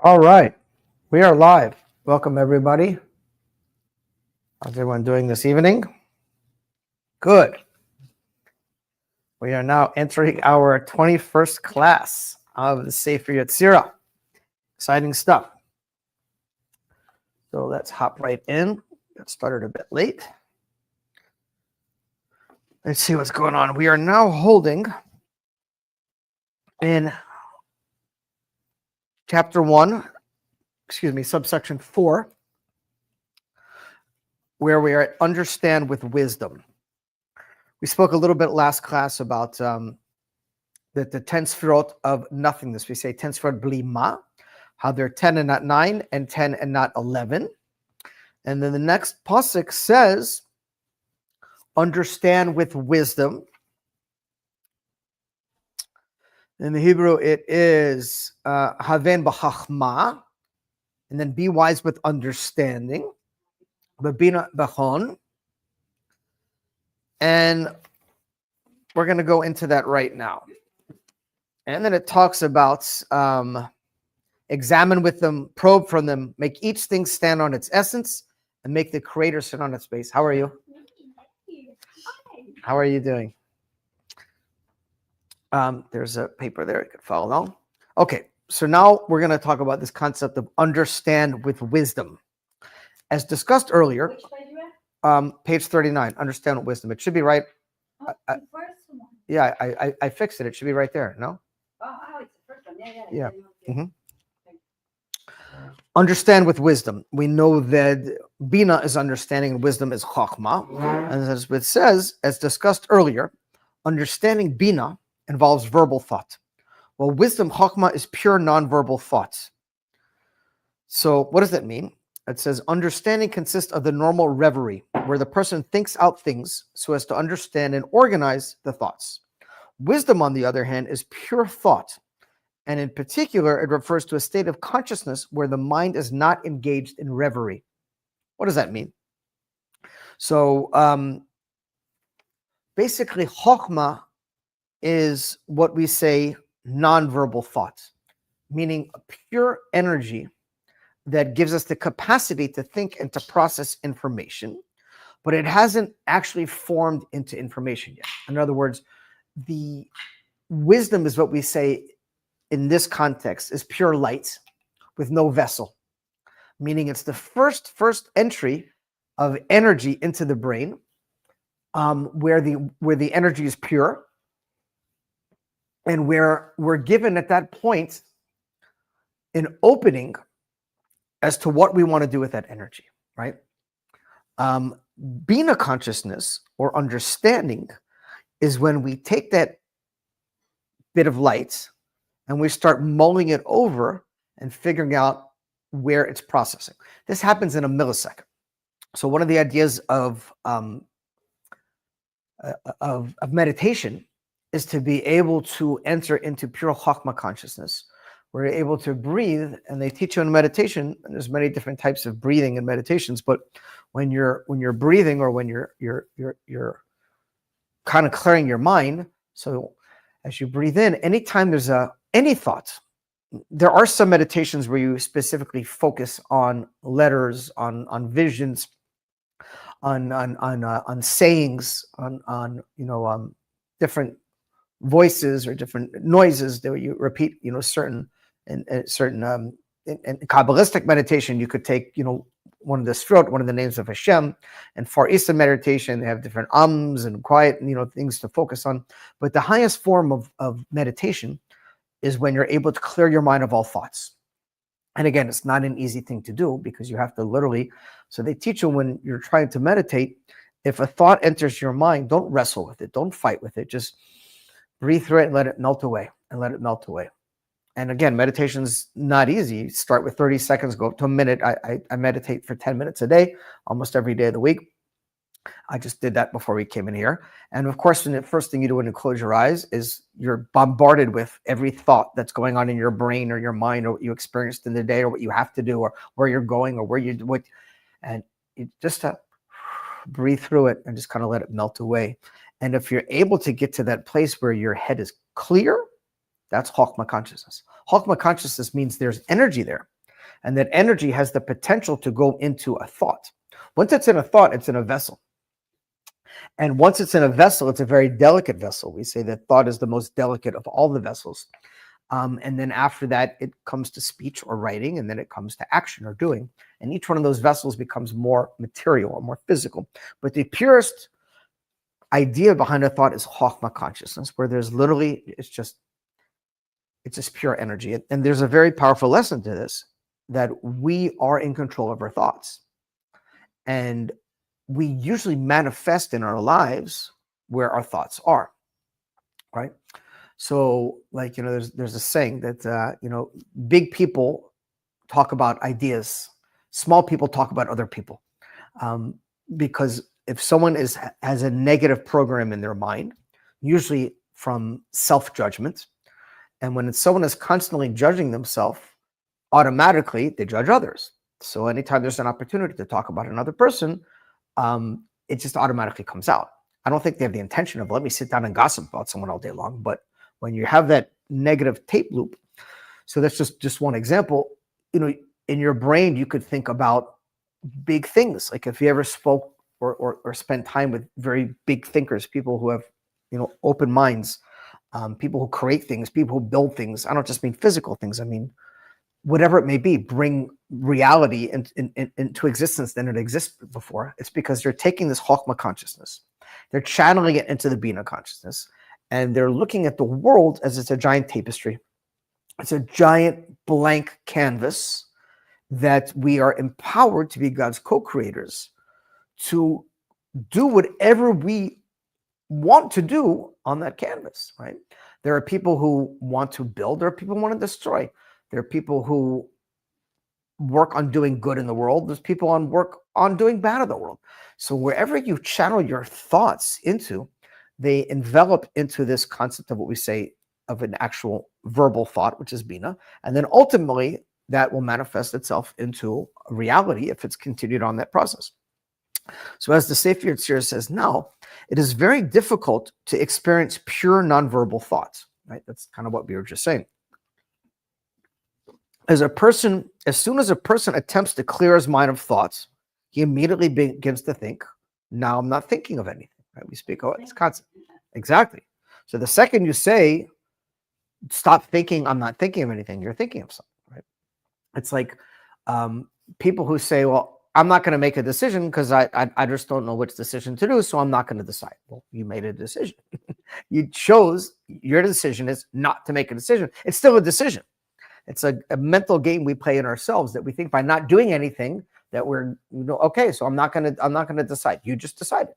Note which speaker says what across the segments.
Speaker 1: All right, we are live. Welcome, everybody. How's everyone doing this evening? Good. We are now entering our 21st class of the Sefer Yetzirah. Exciting stuff. So let's hop right in. Got started a bit late. Let's see what's going on. We are now holding in chapter 1, subsection 4, where we are at understand with wisdom. We spoke a little bit last class about the 10 sefirot of nothingness. We say 10 sefirot bli ma, how they're 10 and not 9, and 10 and not 11. And then the next pasuk says, understand with wisdom. In the Hebrew, it is haven b'chachma, and then be wise with understanding. B'bina b'chon. And we're going to go into that right now. And then it talks about examine with them, probe from them, make each thing stand on its essence, and make the creator sit on its base. How are you? How are you doing? There's a paper there you can follow along. Okay, so now we're going to talk about this concept of understand with wisdom. As discussed earlier, page 39, understand with wisdom. It should be right.
Speaker 2: The first one.
Speaker 1: Yeah, I fixed it. It should be right there, no?
Speaker 2: Oh, it's the first one.
Speaker 1: Yeah. Mhm. Understand with wisdom. We know that Bina is understanding and wisdom is Chachma. And as it says, as discussed earlier, understanding Bina involves verbal thought, while wisdom, Chachma, is pure nonverbal thought. So what does that mean? It says understanding consists of the normal reverie, where the person thinks out things so as to understand and organize the thoughts. Wisdom, on the other hand, is pure thought. And in particular, it refers to a state of consciousness where the mind is not engaged in reverie. What does that mean? So basically, Chokhmah is what we say nonverbal thought, meaning a pure energy that gives us the capacity to think and to process information, but it hasn't actually formed into information yet. In other words, the wisdom is what we say in this context is pure light with no vessel, meaning it's the first entry of energy into the brain, where the energy is pure, and where we're given at that point an opening as to what we want to do with that energy, right? Bina consciousness or understanding is when we take that bit of light and we start mulling it over and figuring out where it's processing. This happens in a millisecond. So one of the ideas of meditation is to be able to enter into pure Chachma consciousness. We're able to breathe, and they teach you in meditation, and there's many different types of breathing and meditations, but when you're breathing, or when you're kind of clearing your mind, so as you breathe in, anytime there's any thought, there are some meditations where you specifically focus on letters, on visions, on sayings, on different voices or different noises that you repeat, certain in Kabbalistic meditation, you could take, one of the sefirot, one of the names of Hashem, and Far Eastern meditation, they have different ums and quiet, things to focus on. But the highest form of meditation is when you're able to clear your mind of all thoughts. And again, it's not an easy thing to do because you have to literally, so they teach you when you're trying to meditate, if a thought enters your mind, don't wrestle with it, don't fight with it, just breathe through it and let it melt away, And again, meditation's not easy. You start with 30 seconds, go up to a minute. I meditate for 10 minutes a day, almost every day of the week. I just did that before we came in here. And of course, the first thing you do when you close your eyes is you're bombarded with every thought that's going on in your brain or your mind, or what you experienced in the day, or what you have to do, or where you're going, or and you just breathe through it and just kind of let it melt away. And if you're able to get to that place where your head is clear, That's Chokhmah consciousness. Chokhmah consciousness means there's energy there, and that energy has the potential to go into a thought. Once it's in a thought, it's in a vessel. And once it's in a vessel, it's a very delicate vessel. We say that thought is the most delicate of all the vessels. And then after that, it comes to speech or writing, and then it comes to action or doing. And each one of those vessels becomes more material or more physical. But the purest idea behind a thought is Chokhmah consciousness, where there's literally, it's just pure energy. And there's a very powerful lesson to this, that we are in control of our thoughts. And we usually manifest in our lives where our thoughts are, right? So, like, there's a saying that, big people talk about ideas, small people talk about other people. Because if someone has a negative program in their mind, usually from self-judgment, and when someone is constantly judging themselves, automatically they judge others. So anytime there's an opportunity to talk about another person, it just automatically comes out. I don't think they have the intention of, let me sit down and gossip about someone all day long. But when you have that negative tape loop, so that's just one example, in your brain, you could think about big things. Like if you ever spoke or spent time with very big thinkers, people who have, open minds, people who create things, people who build things. I don't just mean physical things. I mean, whatever it may be, bring reality into existence than it existed before. It's because they're taking this Chokhmah consciousness, they're channeling it into the Bina consciousness, and they're looking at the world as it's a giant tapestry. It's a giant blank canvas that we are empowered to be God's co-creators, to do whatever we want to do on that canvas, right? There are people who want to build, there are people who want to destroy. There are people who work on doing good in the world. There's people on work on doing bad in the world. So wherever you channel your thoughts into, they envelop into this concept of what we say of an actual verbal thought, which is Bina. And then ultimately that will manifest itself into a reality if it's continued on that process. So as the Sefer Yetzirah says now, it is very difficult to experience pure nonverbal thoughts, right? That's kind of what we were just saying. As soon as a person attempts to clear his mind of thoughts, he immediately begins to think, now I'm not thinking of anything, right? We speak, it's constant. Exactly. So the second you say, stop thinking, I'm not thinking of anything, you're thinking of something, right? It's like people who say, well, I'm not going to make a decision because I just don't know which decision to do, so I'm not going to decide. Well, you made a decision. You chose, your decision is not to make a decision. It's still a decision. It's a mental game we play in ourselves that we think by not doing anything that we're, okay, so I'm not gonna decide. You just decided.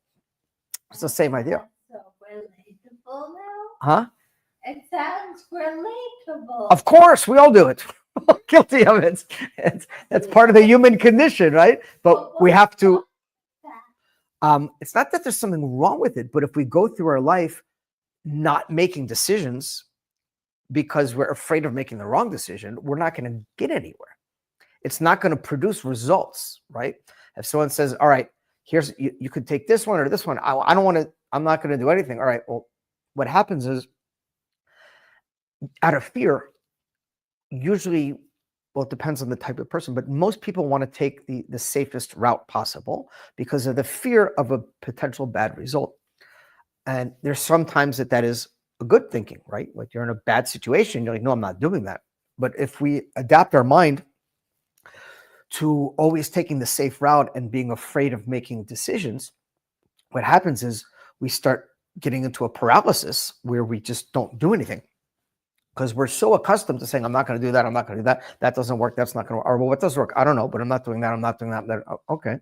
Speaker 1: It's the same idea.
Speaker 2: That's so relatable now.
Speaker 1: Huh?
Speaker 2: It sounds relatable.
Speaker 1: Of course, we all do it. Guilty of it. That's part of the human condition, right? But we have to. It's not that there's something wrong with it, but if we go through our life not making decisions because we're afraid of making the wrong decision, we're not going to get anywhere. It's not going to produce results, right? If someone says, all right, here's, you could take this one or this one. I don't want to, I'm not going to do anything. All right, well, what happens is out of fear, usually, well, it depends on the type of person, but most people want to take the safest route possible because of the fear of a potential bad result. And there's sometimes that is a good thinking, right? Like you're in a bad situation, you're like, no, I'm not doing that. But if we adapt our mind to always taking the safe route and being afraid of making decisions, what happens is we start getting into a paralysis where we just don't do anything because we're so accustomed to saying, I'm not going to do that. I'm not going to do that. That doesn't work. That's not going to work. Or, well, what does work? I don't know, but I'm not doing that. I'm not doing that. Okay.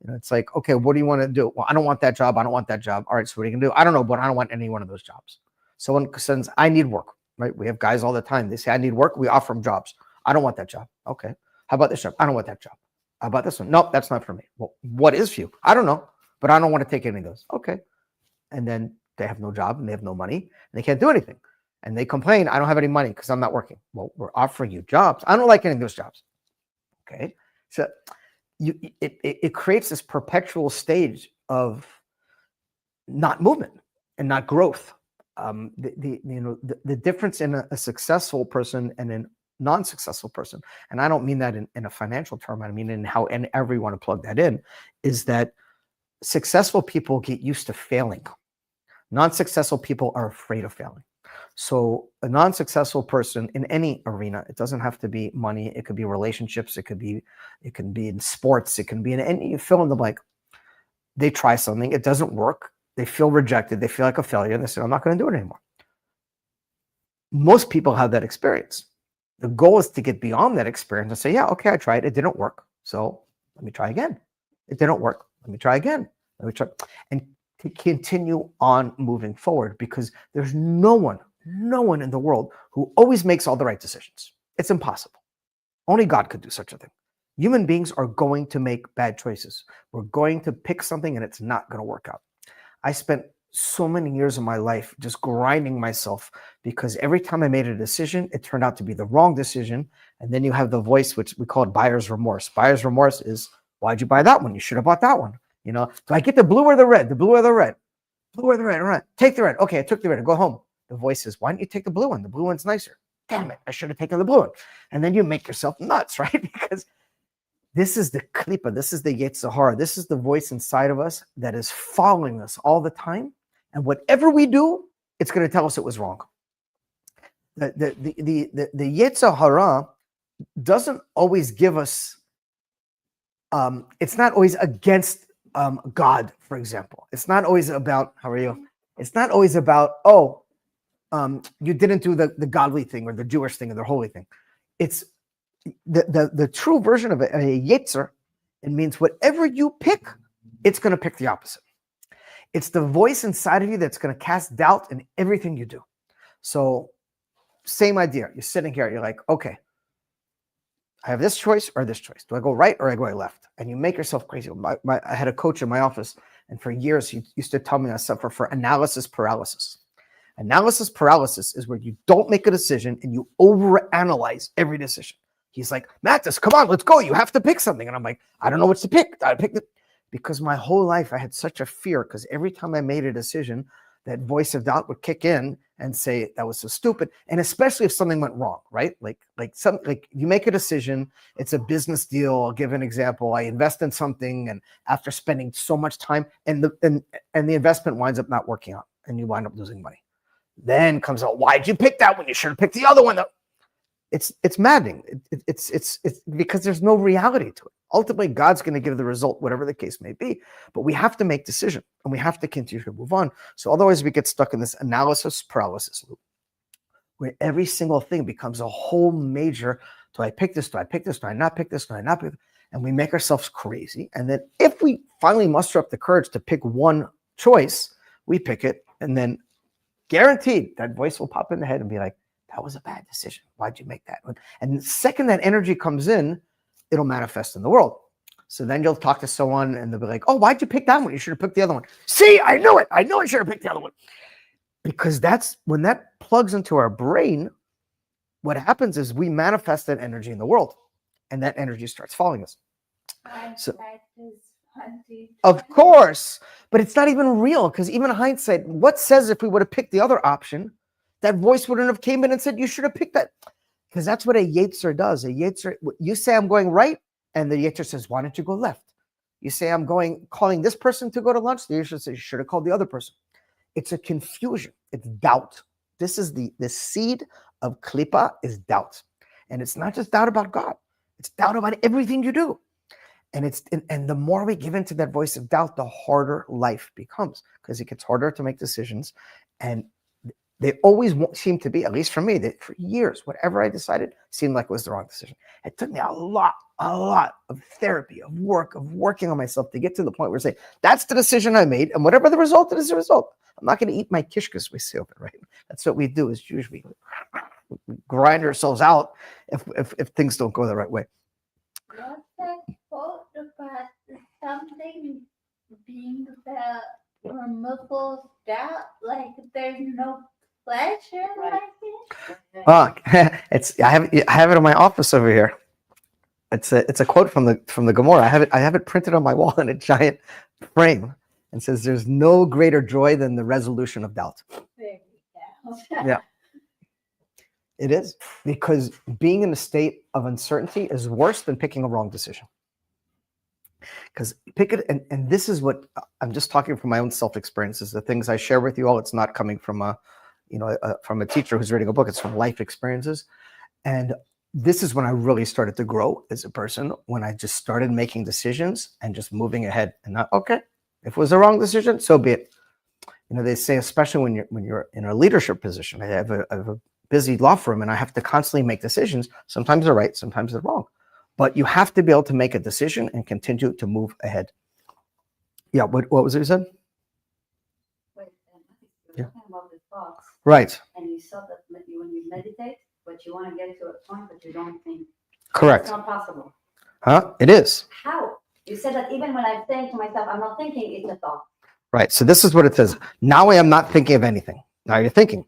Speaker 1: It's like, okay, what do you want to do? Well, I don't want that job. I don't want that job. All right, so what are you going to do? I don't know, but I don't want any one of those jobs. Someone sends, I need work, right? We have guys all the time. They say, I need work. We offer them jobs. I don't want that job. Okay. How about this job? I don't want that job. How about this one? Nope, that's not for me. Well, what is for you? I don't know, but I don't want to take any of those. Okay. And then they have no job and they have no money and they can't do anything. And they complain, I don't have any money because I'm not working. Well, we're offering you jobs. I don't like any of those jobs. Okay. So it creates this perpetual stage of not movement and not growth. the difference in a successful person and a non-successful person, and I don't mean that in a financial term, I mean in how and ever you want to plug that in, is that successful people get used to failing. Non-successful people are afraid of failing. So a non-successful person in any arena, it doesn't have to be money, it could be relationships, it can be in sports, it can be in any, fill in the blank. They try something, it doesn't work, they feel rejected, they feel like a failure, and they say, I'm not going to do it anymore. Most people have that experience. The goal is to get beyond that experience and say, yeah, okay, I tried, it didn't work, so let me try again. It didn't work, let me try again. Let me try, and to continue on moving forward, because there's no one in the world who always makes all the right decisions. It's impossible. Only God could do such a thing. Human beings are going to make bad choices. We're going to pick something and it's not going to work out. I spent so many years of my life just grinding myself because every time I made a decision, it turned out to be the wrong decision. And then you have the voice, which we call it buyer's remorse. Buyer's remorse is, why'd you buy that one? You should have bought that one. You know, do I get the blue or the red? The blue or the red? Blue or the red? All right, take the red. Okay, I took the red. Go home. The voice says, why don't you take the blue one? The blue one's nicer. Damn it, I should have taken the blue one. And then you make yourself nuts, right? Because this is the klipa, this is the Yetzirah, this is the voice inside of us that is following us all the time. And whatever we do, it's going to tell us it was wrong. The Yetzirah doesn't always give us, it's not always against God, for example. It's not always about, how are you? It's not always about, you didn't do the godly thing or the Jewish thing or the holy thing. It's the true version of it, a yetzer. It means whatever you pick, it's going to pick the opposite. It's the voice inside of you that's going to cast doubt in everything you do. So same idea. You're sitting here, you're like, okay, I have this choice or this choice. Do I go right or I go left? And you make yourself crazy. I had a coach in my office, and for years he used to tell me I suffer for analysis paralysis. Analysis paralysis is where you don't make a decision and you overanalyze every decision. He's like, Mattis, come on, let's go. You have to pick something. And I'm like, I don't know what to pick. I picked it because my whole life I had such a fear, because every time I made a decision, that voice of doubt would kick in and say that was so stupid. And especially if something went wrong, right? Like you make a decision, it's a business deal. I'll give an example. I invest in something, and after spending so much time, and the investment winds up not working out, and you wind up losing money. Then comes out, why'd you pick that one? You should have picked the other one. It's maddening. It's because there's no reality to it. Ultimately, God's going to give the result, whatever the case may be. But we have to make decisions, and we have to continue to move on. So otherwise, we get stuck in this analysis paralysis loop, where every single thing becomes a whole major. Do I pick this? Do I pick this? Do I not pick this? Do I not pick this? And we make ourselves crazy. And then if we finally muster up the courage to pick one choice, we pick it, and then guaranteed that voice will pop in the head and be like, that was a bad decision. Why'd you make that one? And the second that energy comes in, it'll manifest in the world. So then you'll talk to someone and they'll be like, oh, why'd you pick that one? You should have picked the other one. See, I knew it. I know I should have picked the other one. Because that's when that plugs into our brain, what happens is we manifest that energy in the world, and that energy starts following us. So, of course, but it's not even real, because even hindsight, what says if we would have picked the other option, that voice wouldn't have came in and said, you should have picked that. Because that's what a yetzer does. A yetzer, you say, I'm going right, and the yetzer says, why don't you go left? You say, I'm calling this person to go to lunch. The yetzer says, you should have called the other person. It's a confusion. It's doubt. This is the seed of klipa is doubt. And it's not just doubt about God. It's doubt about everything you do. And the more we give into that voice of doubt, the harder life becomes, because it gets harder to make decisions. And they always seem to be, at least for me, that for years, whatever I decided seemed like it was the wrong decision. It took me a lot of therapy, of work, of working on myself to get to the point where I say, that's the decision I made, and whatever the result is the result. I'm not going to eat my kishkas, we say over, right? That's what we do as Jews. We grind ourselves out if things don't go the right way.
Speaker 2: What's that quote about something being the removal doubt? Like there's no pleasure like it?
Speaker 1: I have it in my office over here. It's a quote from the Gemara. I have it printed on my wall in a giant frame, and says, "There's no greater joy than the resolution of doubt." Yeah. It is, because being in a state of uncertainty is worse than picking a wrong decision. Because pick it, and this is what I'm just talking from my own self-experiences. The things I share with you all, it's not coming from from a teacher who's reading a book. It's from life experiences. And this is when I really started to grow as a person, when I just started making decisions and just moving ahead, and not, okay, if it was a wrong decision, so be it. They say, especially when you're in a leadership position. I have a busy law firm, and I have to constantly make decisions. Sometimes they're right, sometimes they're wrong. But you have to be able to make a decision and continue to move ahead. Yeah, what was it you said?
Speaker 3: Wait, you're talking about the thoughts.
Speaker 1: Right.
Speaker 3: And you saw that when you meditate, but you want to get to a point that you don't think.
Speaker 1: Correct.
Speaker 3: It's not possible.
Speaker 1: Huh? It is.
Speaker 3: How? You said that even when I'm saying to myself, I'm not thinking, it's a thought.
Speaker 1: Right. So this is what it says. Now I am not thinking of anything. Now you're thinking.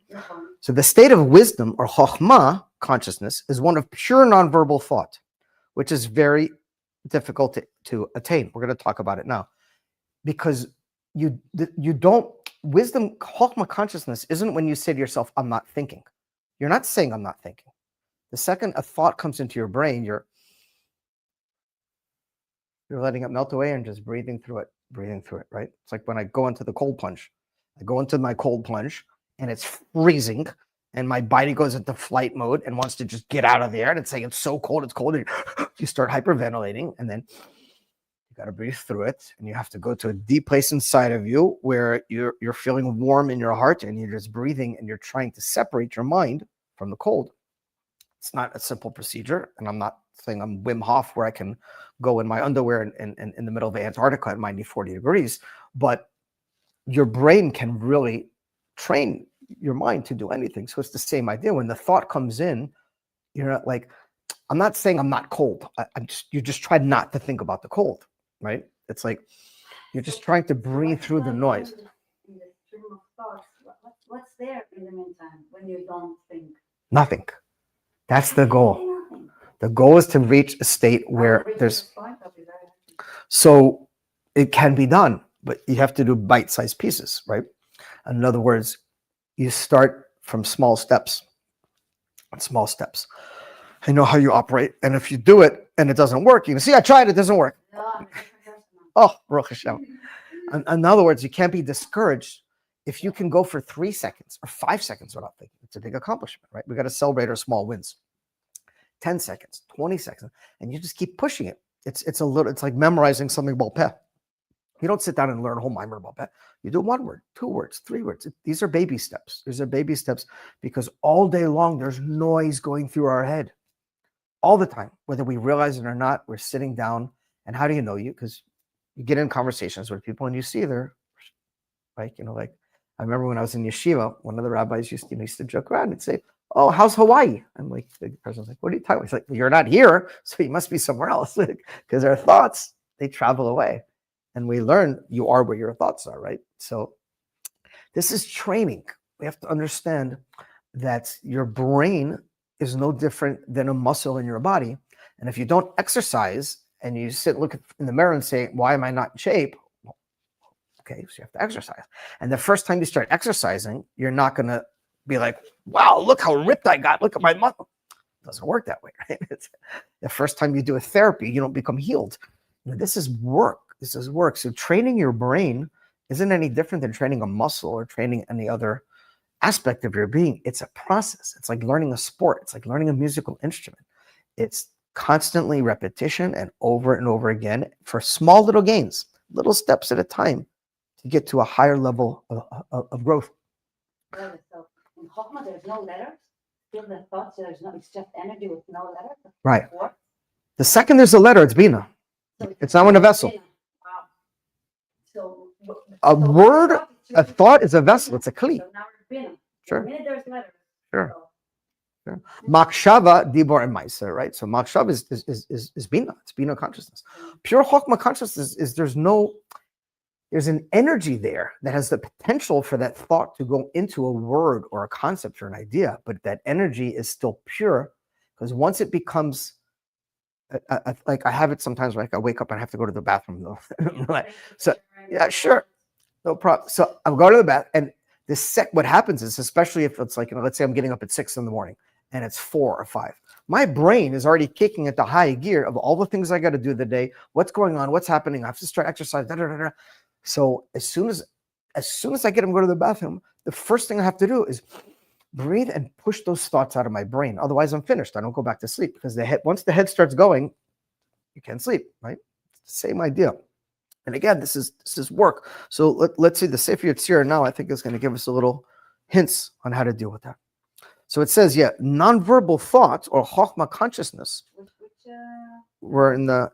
Speaker 1: So the state of wisdom, or chokhmah, consciousness, is one of pure nonverbal thought, which is very difficult to attain. We're going to talk about it now. Because you don't, wisdom, chokhmah consciousness isn't when you say to yourself, I'm not thinking. You're not saying I'm not thinking. The second a thought comes into your brain, you're letting it melt away and just breathing through it, right? It's like when I go into the cold plunge. I go into my cold plunge and it's freezing, and my body goes into flight mode and wants to just get out of there. And it's saying, it's so cold, it's cold. And you start hyperventilating, and then you got to breathe through it. And you have to go to a deep place inside of you where you're feeling warm in your heart, and you're just breathing, and you're trying to separate your mind from the cold. It's not a simple procedure. And I'm not saying I'm Wim Hof, where I can go in my underwear in the middle of Antarctica at minus 40 degrees. But your brain can really train your mind to do anything. So it's the same idea. When the thought comes in, you're not like, I'm not saying I'm not cold. You just try not to think about the cold, right? It's like you're just trying to breathe through the noise.
Speaker 3: In the stream of thoughts, what's there in the meantime when you don't think?
Speaker 1: Nothing. That's the goal.
Speaker 3: Nothing.
Speaker 1: The goal is to reach a state where there's. So it can be done, but you have to do bite-sized pieces, right? In other words, you start from small steps. Small steps. I know how you operate, and if you do it and it doesn't work, you can see, I tried, it doesn't work. Oh, Baruch Hashem. In other words, you can't be discouraged if you can go for 3 seconds or 5 seconds without thinking. It's a big accomplishment, right? We got to celebrate our small wins. 10 seconds, 20 seconds, and you just keep pushing it. It's like memorizing something about peh. You don't sit down and learn a whole mimer about that. You do 1 word, 2 words, 3 words. These are baby steps. These are baby steps, because all day long there's noise going through our head. All the time, whether we realize it or not, we're sitting down. And how do you know you? Because you get in conversations with people and you see they're like, I remember when I was in yeshiva, one of the rabbis used to joke around and say, oh, how's Hawaii? I'm like, the person's like, what are you talking about? He's like, well, you're not here, so you must be somewhere else, because our thoughts, they travel away. And we learn you are where your thoughts are, right? So this is training. We have to understand that your brain is no different than a muscle in your body. And if you don't exercise and you look in the mirror and say, why am I not in shape? Well, okay, so you have to exercise. And the first time you start exercising, you're not going to be like, wow, look how ripped I got. Look at my muscle. It doesn't work that way, right? The first time you do a therapy, you don't become healed. This is work. This is work. So training your brain isn't any different than training a muscle or training any other aspect of your being. It's a process. It's like learning a sport. It's like learning a musical instrument. It's constantly repetition and over again for small little gains, little steps at a time to get to a higher level of growth.
Speaker 3: So in Chokhmah, there's no letters. Still the thoughts, it's just energy with no letters.
Speaker 1: Right. The second there's a letter, it's Bina.
Speaker 3: So
Speaker 1: it's not in a vessel.
Speaker 3: Wow. So
Speaker 1: a word, a thought is a vessel. It's a kli.
Speaker 3: So now we're Bina.
Speaker 1: Sure.
Speaker 3: The minute there's letters.
Speaker 1: Sure. Sure. Makshava, dibor, and maisa, right? So makshava is Bina. It's Bina consciousness. Pure Chokhmah consciousness is there's an energy there that has the potential for that thought to go into a word or a concept or an idea, but that energy is still pure, because once it becomes like I have it sometimes, like I wake up and I have to go to the bathroom though. So yeah, sure, no problem. So I'll go to the bath, and What happens is, especially if it's like, let's say I'm getting up at 6 in the morning and it's 4 or 5, my brain is already kicking at the high gear of all the things I got to do the day, what's going on, what's happening, I have to start exercise, da, da, da, da. So as soon as I get him to go to the bathroom, the first thing I have to do is breathe and push those thoughts out of my brain. Otherwise, I'm finished. I don't go back to sleep, because once the head starts going, you can't sleep, right? Same idea. And again, this is work. So let's see the Sefer Yetzirah now. I think is going to give us a little hints on how to deal with that. So it says, nonverbal thoughts or chokhmah consciousness. We're in the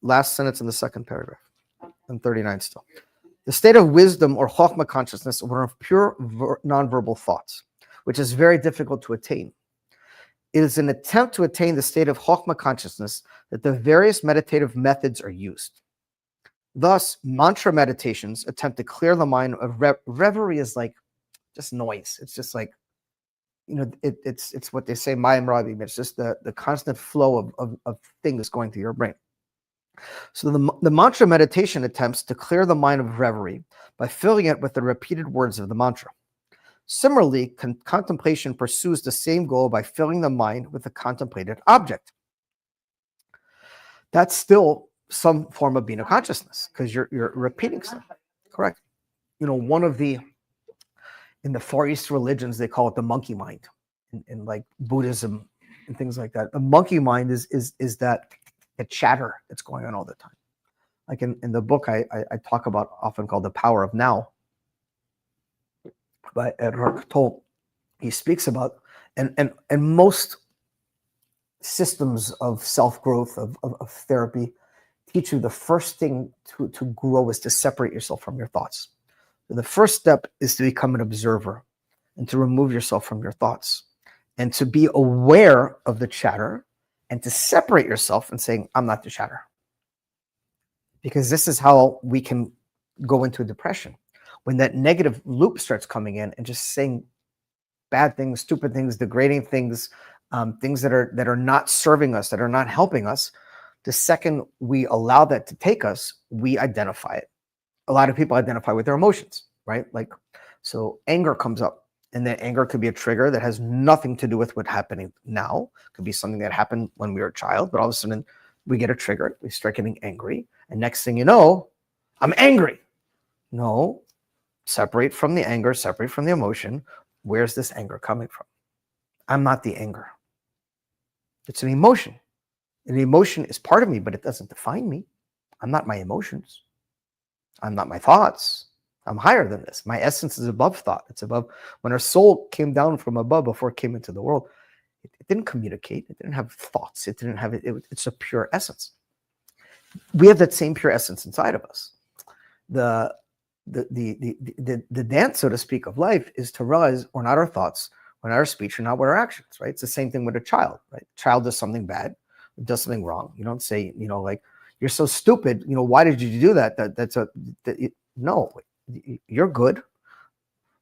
Speaker 1: last sentence in the second paragraph, in 39 still. The state of wisdom or chokhmah consciousness are of pure nonverbal thoughts, which is very difficult to attain. It is an attempt to attain the state of chokhmah consciousness that the various meditative methods are used. Thus, mantra meditations attempt to clear the mind of reverie is like just noise. It's just like, it's what they say, mayim rabim. It's just the constant flow of things going through your brain. So the mantra meditation attempts to clear the mind of reverie by filling it with the repeated words of the mantra. Similarly, contemplation pursues the same goal by filling the mind with the contemplated object. That's still some form of being a consciousness, because you're repeating stuff. Correct. One of in the Far East religions, they call it the monkey mind, in like Buddhism and things like that. The monkey mind is that chatter that's going on all the time. Like in the book I talk about often, called The Power of Now, by Eckhart Tolle. He speaks about, and most systems of self-growth, of therapy, teach you the first thing to grow is to separate yourself from your thoughts. So the first step is to become an observer and to remove yourself from your thoughts and to be aware of the chatter and to separate yourself and saying, I'm not the chatter. Because this is how we can go into depression. When that negative loop starts coming in and just saying bad things, stupid things, degrading things, things that are not serving us, that are not helping us, the second we allow that to take us, we identify it. A lot of people identify with their emotions, right? Like, so anger comes up, and that anger could be a trigger that has nothing to do with what's happening now. It could be something that happened when we were a child, but all of a sudden we get a trigger, we start getting angry, and next thing you know, I'm angry. No, separate from the anger, separate from the emotion. Where's this anger coming from? I'm not the anger. It's an emotion. An emotion is part of me, but it doesn't define me. I'm not my emotions. I'm not my thoughts. I'm higher than this. My essence is above thought. It's above. When our soul came down from above before it came into the world, it didn't communicate. It didn't have thoughts. It didn't have it. It's a pure essence. We have that same pure essence inside of us. The dance, so to speak, of life is to realize we're not our thoughts, we're not our speech, we're not what our actions, right? It's the same thing with a child, right? Child does something bad, does something wrong. You don't say, like, you're so stupid, why did you do that? No, you're good.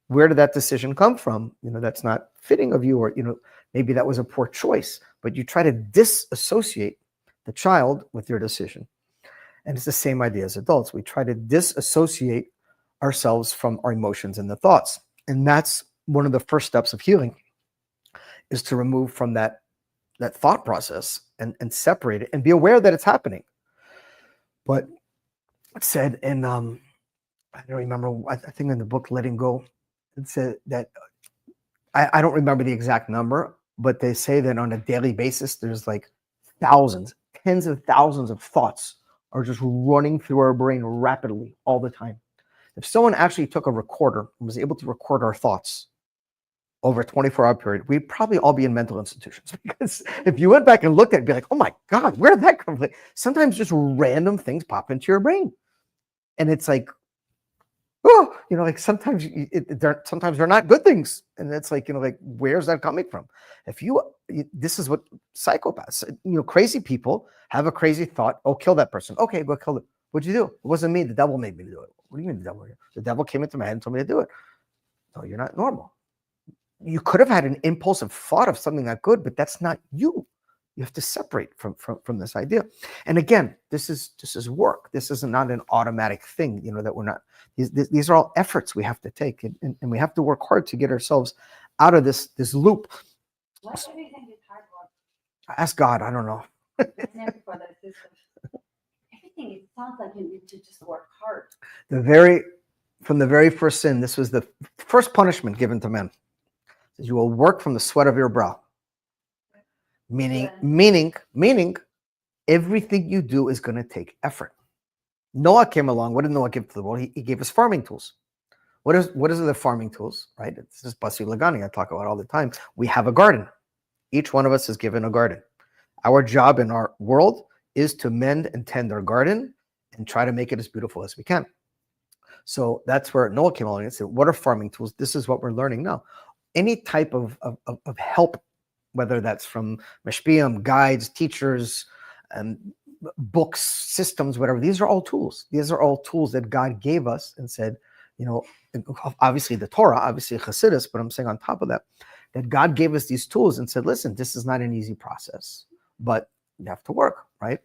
Speaker 1: Where did that decision come from? That's not fitting of you, or, maybe that was a poor choice, but you try to disassociate the child with your decision. And it's the same idea as adults. We try to disassociate ourselves from our emotions and the thoughts. And that's one of the first steps of healing, is to remove from that thought process and separate it and be aware that it's happening. But it said in, I don't remember, I think in the book, Letting Go, it said that, I don't remember the exact number, but they say that on a daily basis, there's like thousands, tens of thousands of thoughts are just running through our brain rapidly all the time. If someone actually took a recorder and was able to record our thoughts over a 24-hour period, we'd probably all be in mental institutions. Because if you went back and looked at it, it'd be like, oh my God, where did that come from? Sometimes just random things pop into your brain. And it's like, oh, like sometimes sometimes they're not good things. And it's like, like, where's that coming from? This is what psychopaths, crazy people have a crazy thought. Oh, kill that person. Okay, go kill it. What'd you do? It wasn't me. The devil made me do it. What do you mean the devil? The devil came into my head and told me to do it. No, you're not normal. You could have had an impulsive thought of something not good, but that's not you. You have to separate from this idea. And again, this is work. This is not an automatic thing, that we're not. These are all efforts we have to take, and we have to work hard to get ourselves out of this loop.
Speaker 3: What do you think is hard work?
Speaker 1: Ask God. I don't know.
Speaker 3: Never for that system. Everything, it sounds like you need to just work hard.
Speaker 1: From the very first sin, this was the first punishment given to men. You will work from the sweat of your brow. Meaning, everything you do is going to take effort. Noah came along. What did Noah give to the world? He gave us farming tools. What is the farming tools, right? It's just Basi Lagani I talk about all the time. We have a garden. Each one of us is given a garden. Our job in our world is to mend and tend our garden and try to make it as beautiful as we can. So that's where Noah came along and said, what are farming tools? This is what we're learning now. Any type of help, whether that's from mashpiyim, guides, teachers, books, systems, whatever, these are all tools. These are all tools that God gave us and said, obviously the Torah, obviously Chassidus, but I'm saying on top of that God gave us these tools and said, listen, this is not an easy process, but you have to work, right?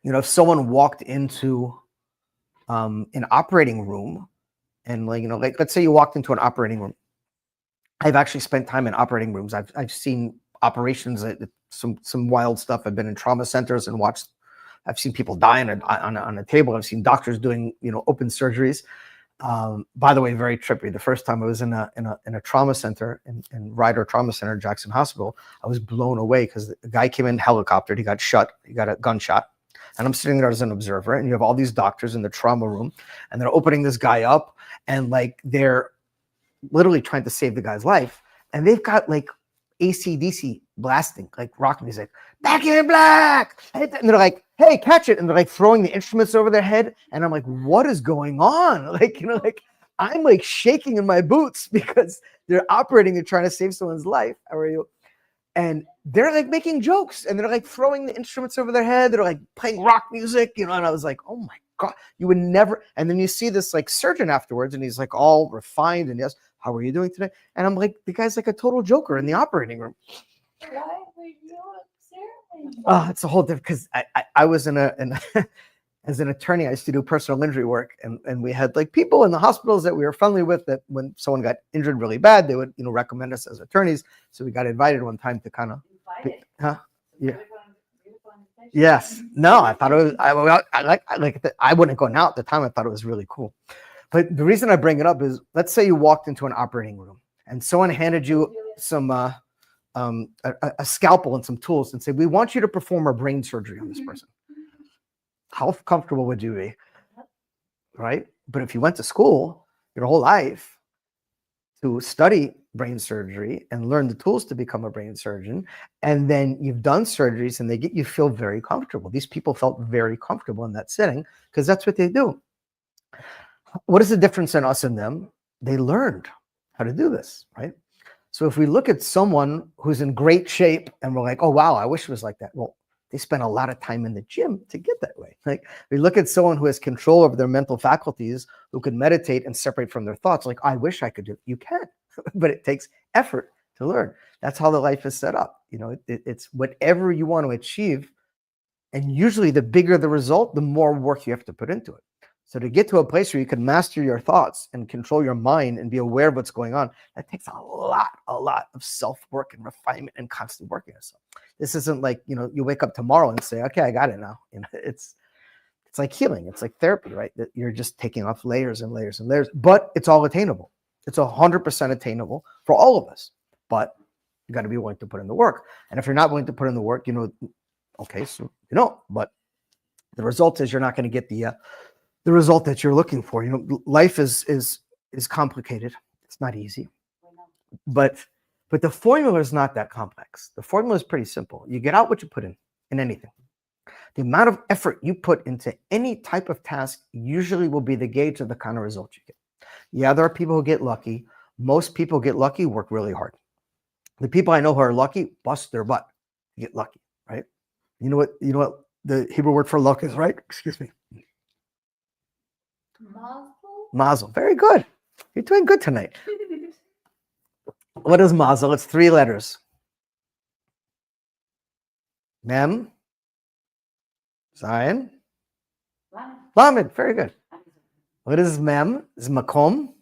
Speaker 1: If someone walked into an operating room and let's say you walked into an operating room. I've actually spent time in operating rooms. I've seen operations, some wild stuff. I've been in trauma centers and watched. I've seen people die on a table. I've seen doctors doing open surgeries. By the way, very trippy. The first time I was in a trauma center in Ryder Trauma Center, Jackson Hospital, I was blown away because the guy came in helicoptered. He got shot. He got a gunshot. And I'm sitting there as an observer, and you have all these doctors in the trauma room, and they're opening this guy up, and they're literally trying to save the guy's life. And they've got AC/DC blasting, rock music, Back in Black. And they're like, hey, catch it. And they're throwing the instruments over their head. And I'm like, what is going on? I'm shaking in my boots because they're operating and trying to save someone's life. How are you? And they're making jokes, and they're throwing the instruments over their head. They're playing rock music, and I was like, oh my God, you would never. And then you see this surgeon afterwards, and he's all refined, and yes, how are you doing today? And I'm like, the guy's a total joker in the operating room.
Speaker 2: Why were you observing?
Speaker 1: It's a whole different, because I was in as an attorney, I used to do personal injury work, and we had people in the hospitals that we were friendly with that when someone got injured really bad, they would recommend us as attorneys. So we got invited one time to kind of, yeah. Yes. No, I thought it was. I wouldn't go now at the time. I thought it was really cool. But the reason I bring it up is, let's say you walked into an operating room and someone handed you some a scalpel and some tools and said, "We want you to perform a brain surgery on this person." How comfortable would you be, right? But if you went to school your whole life to study brain surgery and learn the tools to become a brain surgeon, and then you've done surgeries and they get you feel very comfortable. These people felt very comfortable in that setting because that's what they do. What is the difference in us and them? They learned how to do this, right? So if we look at someone who's in great shape and we're like, oh, wow, I wish it was like that. Well, they spend a lot of time in the gym to get that way. We look at someone who has control over their mental faculties, who can meditate and separate from their thoughts. I wish I could do it. You can, but it takes effort to learn. That's how the life is set up. It's whatever you want to achieve. And usually the bigger the result, the more work you have to put into it. So to get to a place where you can master your thoughts and control your mind and be aware of what's going on, that takes a lot of self-work and refinement and constant work on yourself. This isn't you wake up tomorrow and say, okay, I got it now. It's like healing. It's like therapy, right? That you're just taking off layers and layers and layers, but it's all attainable. It's 100% attainable for all of us, but you got to be willing to put in the work. And if you're not willing to put in the work, okay, so but the result is you're not going to get the result that you're looking for. Life is complicated. It's not easy, but the formula is not that complex. The formula is pretty simple. You get out what you put in anything. The amount of effort you put into any type of task usually will be the gauge of the kind of result you get. Yeah, there are people who get lucky. Most people get lucky, work really hard. The people I know who are lucky bust their butt to get lucky, right? You know what the Hebrew word for luck is, right? Excuse me. Mazel. Very good. You're doing good tonight. What is mazel? It's 3 letters. Mem, Zayin,
Speaker 3: Lamed.
Speaker 1: Lamed. Very good. What is Mem? Is Makom.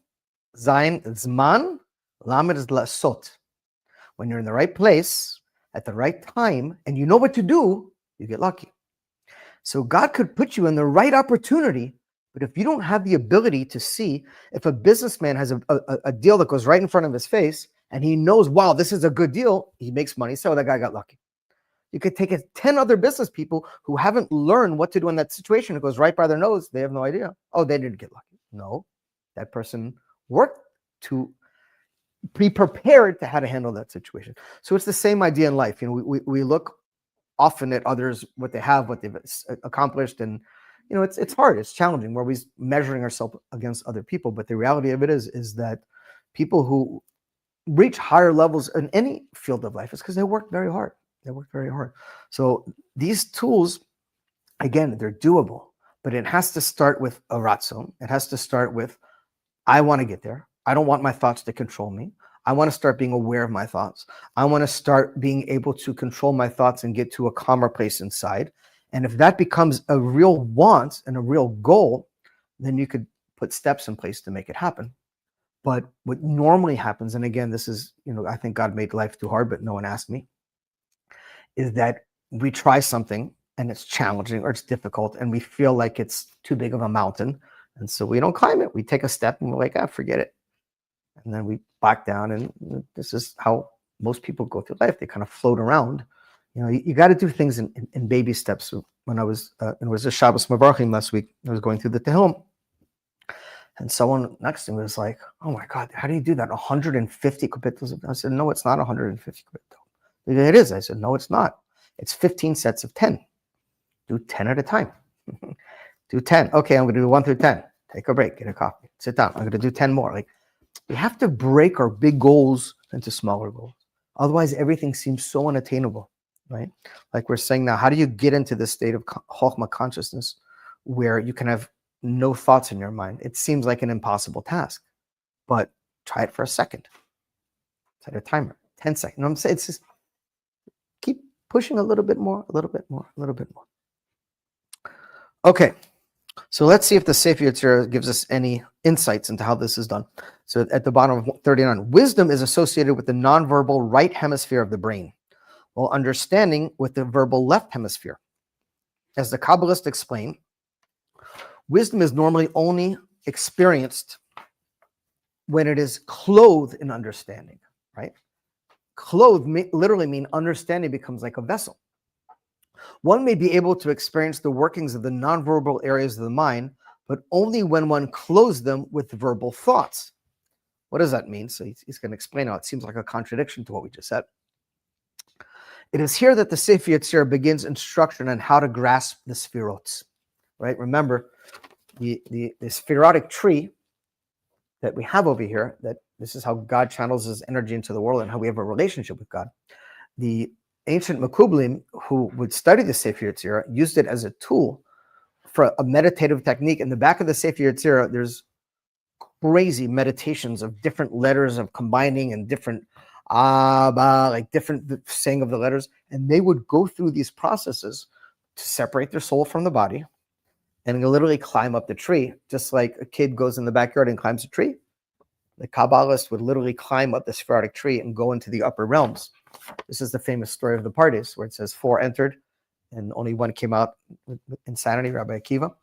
Speaker 1: Zayin is Zman. Lamed is Lasot. When you're in the right place at the right time and you know what to do, you get lucky. So God could put you in the right opportunity, but if you don't have the ability to see, if a businessman has a deal that goes right in front of his face and he knows, wow, this is a good deal, he makes money, so that guy got lucky. You could take 10 other business people who haven't learned what to do in that situation. It goes right by their nose. They have no idea. Oh, they didn't get lucky. No, that person worked to be prepared to how to handle that situation. So it's the same idea in life. We look often at others, what they have, what they've accomplished, and it's hard, it's challenging. We're always measuring ourselves against other people, but the reality of it is that people who reach higher levels in any field of life is because they work very hard. They work very hard. So these tools, again, they're doable, but it has to start with a ratzon. It has to start with, I want to get there. I don't want my thoughts to control me. I want to start being aware of my thoughts. I want to start being able to control my thoughts and get to a calmer place inside. And if that becomes a real want and a real goal, then you could put steps in place to make it happen. But what normally happens, and again, this is, I think God made life too hard, but no one asked me, is that we try something and it's challenging or it's difficult and we feel like it's too big of a mountain. And so we don't climb it. We take a step and we're like, forget it. And then we back down, and this is how most people go through life. They kind of float around. You got to do things in baby steps. When I was, it was a Shabbos Mavarchim last week, I was going through the Tehillim, and someone next to me was like, oh my God, how do you do that? 150 kapitos? I said, no, it's not 150 kapitos. It is. I said, no, it's not. It's 15 sets of 10. Do 10 at a time. Do 10. Okay, I'm going to do 1 through 10. Take a break, get a coffee, sit down. I'm going to do 10 more. Like, we have to break our big goals into smaller goals. Otherwise, everything seems so unattainable, right? Like we're saying now, how do you get into this state of Chokhmah consciousness where you can have no thoughts in your mind? It seems like an impossible task, but try it for a second. Set a timer, 10 seconds. You know what I'm saying? It's just keep pushing a little bit more, a little bit more, a little bit more. Okay. So let's see if the Sefer Yetzirah gives us any insights into how this is done. So at the bottom of 39, wisdom is associated with the nonverbal right hemisphere of the brain, while understanding with the verbal left hemisphere. As the Kabbalists explain, wisdom is normally only experienced when it is clothed in understanding, right? Clothed literally mean understanding becomes like a vessel. One may be able to experience the workings of the nonverbal areas of the mind, but only when one clothes them with verbal thoughts. What does that mean? So he's going to explain how it seems like a contradiction to what we just said. It is here that the Sefer Yetzirah begins instruction on how to grasp the sefirot, right? Remember, the spherotic tree that we have over here, that this is how God channels his energy into the world and how we have a relationship with God. The ancient Makublim who would study the Sefer Yetzirah used it as a tool for a meditative technique. In the back of the Sefer Yetzirah, there's crazy meditations of different letters of combining and different like different saying of the letters. And they would go through these processes to separate their soul from the body and literally climb up the tree, just like a kid goes in the backyard and climbs a tree. The Kabbalist would literally climb up the spherotic tree and go into the upper realms. This is the famous story of the parties where it says 4 entered and only 1 came out with insanity, Rabbi Akiva.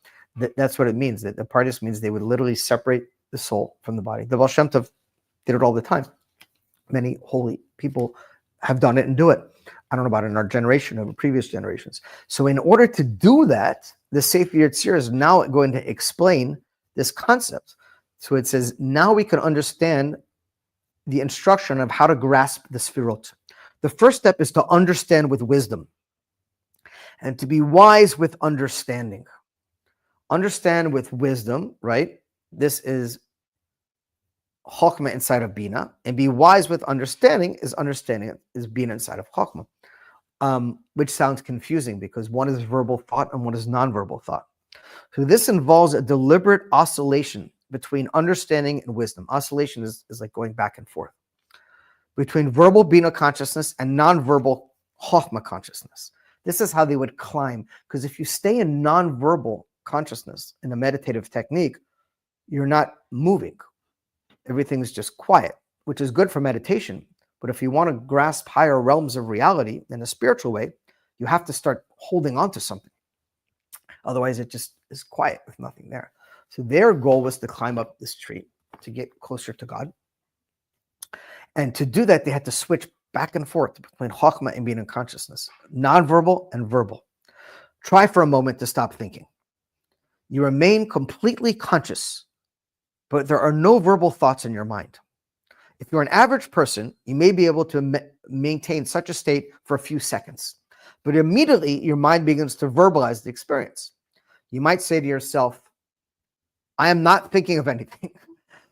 Speaker 1: That's what it means. That the parties means they would literally separate the soul from the body. The Baal Shem Tov did it all the time. Many holy people have done it and do it. I don't know about in our generation or previous generations. So in order to do that, the Sefer Yetzirah is now going to explain this concept. So it says, now we can understand the instruction of how to grasp the sefirot. The first step is to understand with wisdom and to be wise with understanding. Understand with wisdom, right? This is Chokhmah inside of Bina, and be wise with understanding is Bina inside of Chokhmah, which sounds confusing because one is verbal thought and one is nonverbal thought. So this involves a deliberate oscillation between understanding and wisdom. Oscillation is like going back and forth between verbal Bina consciousness and nonverbal Chokhmah consciousness. This is how they would climb. Because if you stay in nonverbal consciousness in a meditative technique, you're not moving. Everything's just quiet, which is good for meditation. But if you want to grasp higher realms of reality in a spiritual way, you have to start holding on to something. Otherwise, it just is quiet with nothing there. So their goal was to climb up this tree to get closer to God. And to do that, they had to switch back and forth between Chokhmah and being in consciousness, nonverbal and verbal. Try for a moment to stop thinking. You remain completely conscious, but there are no verbal thoughts in your mind. If you're an average person, you may be able to maintain such a state for a few seconds, but immediately your mind begins to verbalize the experience. You might say to yourself, I am not thinking of anything.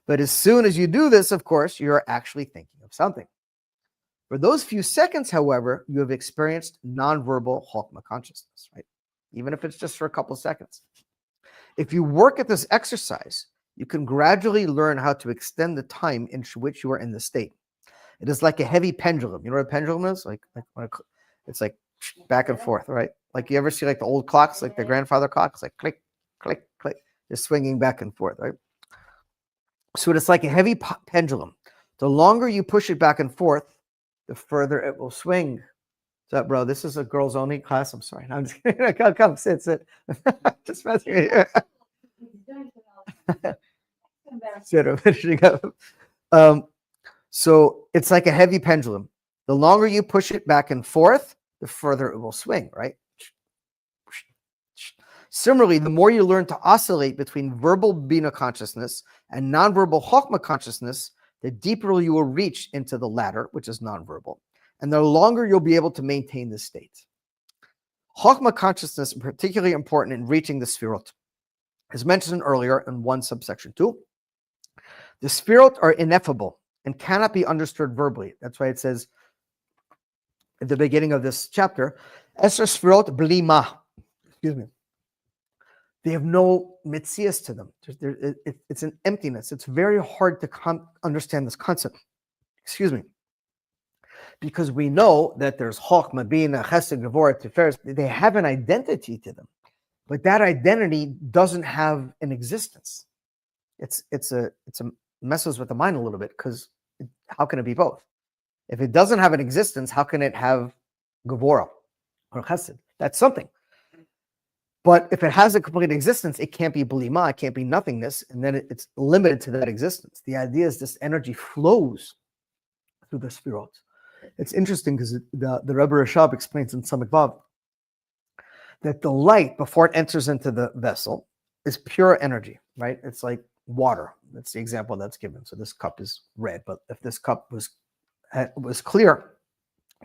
Speaker 1: But as soon as you do this, of course, you're actually thinking of something. For those few seconds, however, you have experienced nonverbal Chokhmah consciousness, right? Even if it's just for a couple seconds. If you work at this exercise, you can gradually learn how to extend the time in which you are in the state. It is like a heavy pendulum. You know what a pendulum is? It's like back and forth, right? Like you ever see like the old clocks, like the grandfather clocks, like click, click, click, just swinging back and forth, right? So it's like a heavy pendulum. The longer you push it back and forth, the further it will swing. What's up, bro? This is a girls only class. I'm sorry. No, I'm just kidding. Come, sit. Just messing with you. Sit, I'm finishing up. So it's like a heavy pendulum. The longer you push it back and forth, the further it will swing, right? Similarly, the more you learn to oscillate between verbal Bina consciousness and nonverbal Chokhmah consciousness, the deeper you will reach into the latter, which is nonverbal, and the longer you'll be able to maintain this state. Chokhmah consciousness is particularly important in reaching the Sfirot. As mentioned earlier in 1 subsection 2, the Sfirot are ineffable and cannot be understood verbally. That's why it says at the beginning of this chapter, Esher Sfirot bli ma. Excuse me. They have no mitzias to them. It's an emptiness. It's very hard to understand this concept. Excuse me. Because we know that there's Chokhmah, Bina, Chesed, Gevurah, Tiferes. They have an identity to them. But that identity doesn't have an existence. It's a messes with the mind a little bit, because how can it be both? If it doesn't have an existence, how can it have Gevurah or Chesed? That's something. But if it has a complete existence, it can't be Blima, it can't be nothingness, and then it's limited to that existence. The idea is this energy flows through the Sfirot. It's interesting because the Rebbe Rashab explains in Samach Vav that the light, before it enters into the vessel, is pure energy, right? It's like water. That's the example that's given. So this cup is red, but if this cup was clear,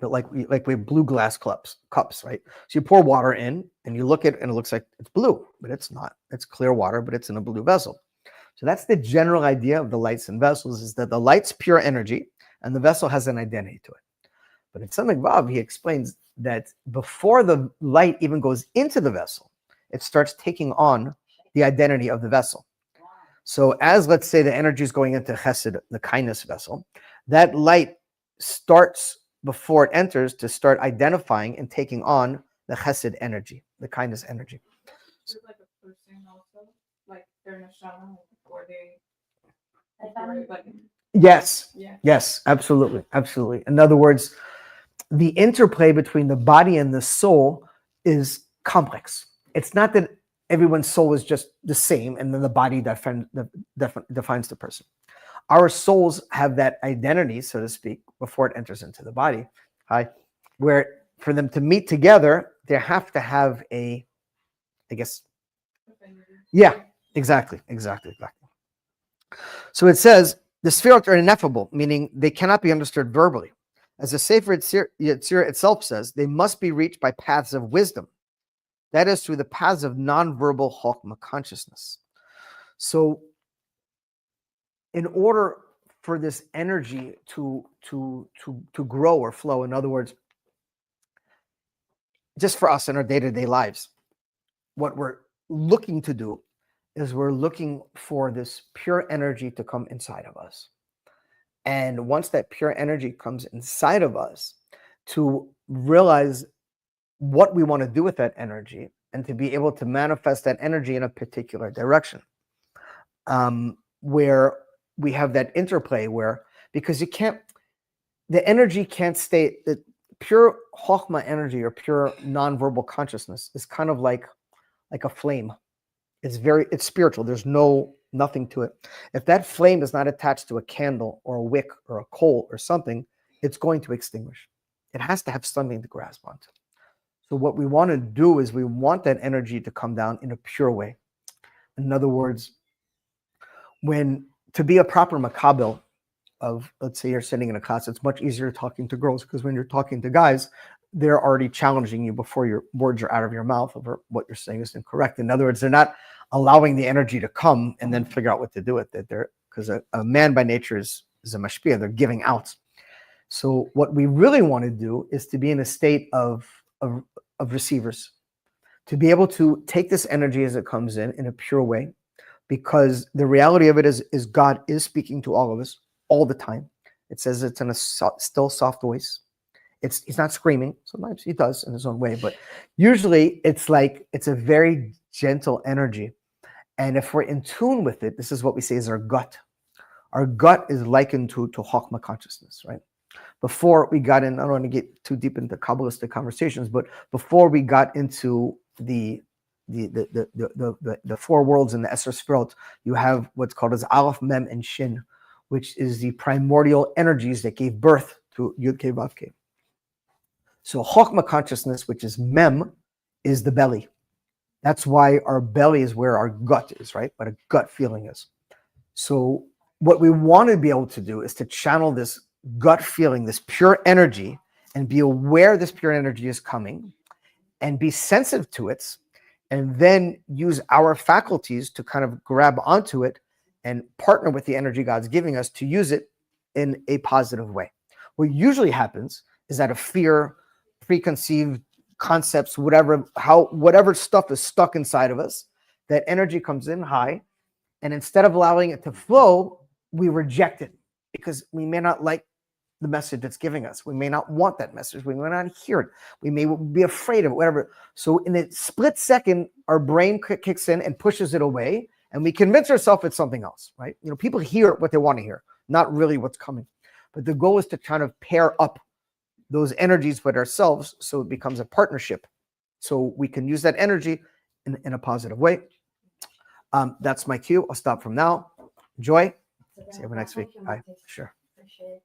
Speaker 1: but like we have blue glass cups, right? So you pour water in and you look at it and it looks like it's blue, but it's not. It's clear water, but it's in a blue vessel. So that's the general idea of the lights and vessels, is that the light's pure energy and the vessel has an identity to it. But in Samach Vav, he explains that before the light even goes into the vessel, it starts taking on the identity of the vessel. So as, let's say, the energy is going into Chesed, the kindness vessel, that light starts before it enters to start identifying and taking on the Chesed energy, the kindness energy.
Speaker 2: So like a person also, like they're in a shower before they.
Speaker 1: Yes.
Speaker 2: Yeah.
Speaker 1: Yes, absolutely. Absolutely. In other words, the interplay between the body and the soul is complex. It's not that everyone's soul is just the same and then the body defines the person. Our souls have that identity, so to speak, before it enters into the body, where for them to meet together, they have to have a, I guess, yeah, exactly. So it says, the Sfirot are ineffable, meaning they cannot be understood verbally. As the Sefer Yetzirah itself says, they must be reached by paths of wisdom. That is, through the paths of nonverbal Chokhmah consciousness. So in order for this energy to grow or flow, in other words, just for us in our day-to-day lives, what we're looking to do is we're looking for this pure energy to come inside of us. And once that pure energy comes inside of us, to realize what we want to do with that energy and to be able to manifest that energy in a particular direction. Where we have that interplay where, because the energy can't stay, the pure Chokhmah energy or pure nonverbal consciousness is kind of like a flame. It's spiritual. There's nothing to it. If that flame is not attached to a candle or a wick or a coal or something, it's going to extinguish. It has to have something to grasp onto. So what we want to do is we want that energy to come down in a pure way. In other words, to be a proper makabel of, let's say you're sitting in a class, it's much easier talking to girls, because when you're talking to guys, they're already challenging you before your words are out of your mouth over what you're saying is incorrect. In other words, they're not allowing the energy to come and then figure out what to do with it. Because a man by nature is a mashpia, they're giving out. So what we really want to do is to be in a state of receivers, to be able to take this energy as it comes in a pure way, because the reality of it is God is speaking to all of us all the time. It says it's in a still, soft voice. He's not screaming. Sometimes he does in his own way, but usually it's a very gentle energy. And if we're in tune with it, this is what we say is our gut. Our gut is likened to Chokhmah consciousness, right? Before we got in, I don't want to get too deep into Kabbalistic conversations, but before we got into the four worlds in the Esser Sefirot, you have what's called as Aleph, Mem, and Shin, which is the primordial energies that gave birth to Yud Kei Vav Kei. So Chokhmah consciousness, which is Mem, is the belly. That's why our belly is where our gut is, right? What a gut feeling is. So what we want to be able to do is to channel this gut feeling, this pure energy, and be aware this pure energy is coming, and be sensitive to it, and then use our faculties to kind of grab onto it and partner with the energy God's giving us to use it in a positive way. What usually happens is that a fear, preconceived concepts, whatever stuff is stuck inside of us, that energy comes in high, and instead of allowing it to flow, we reject it because we may not like the message it's giving us. We may not want that message. We may not hear it. We may be afraid of it, whatever. So in a split second, our brain kicks in and pushes it away, and we convince ourselves it's something else, right? People hear what they want to hear, not really what's coming. But the goal is to kind of pair up those energies with ourselves so it becomes a partnership. So we can use that energy in a positive way. That's my cue. I'll stop from now. Enjoy. See you next week. Bye. Sure.
Speaker 3: Appreciate it.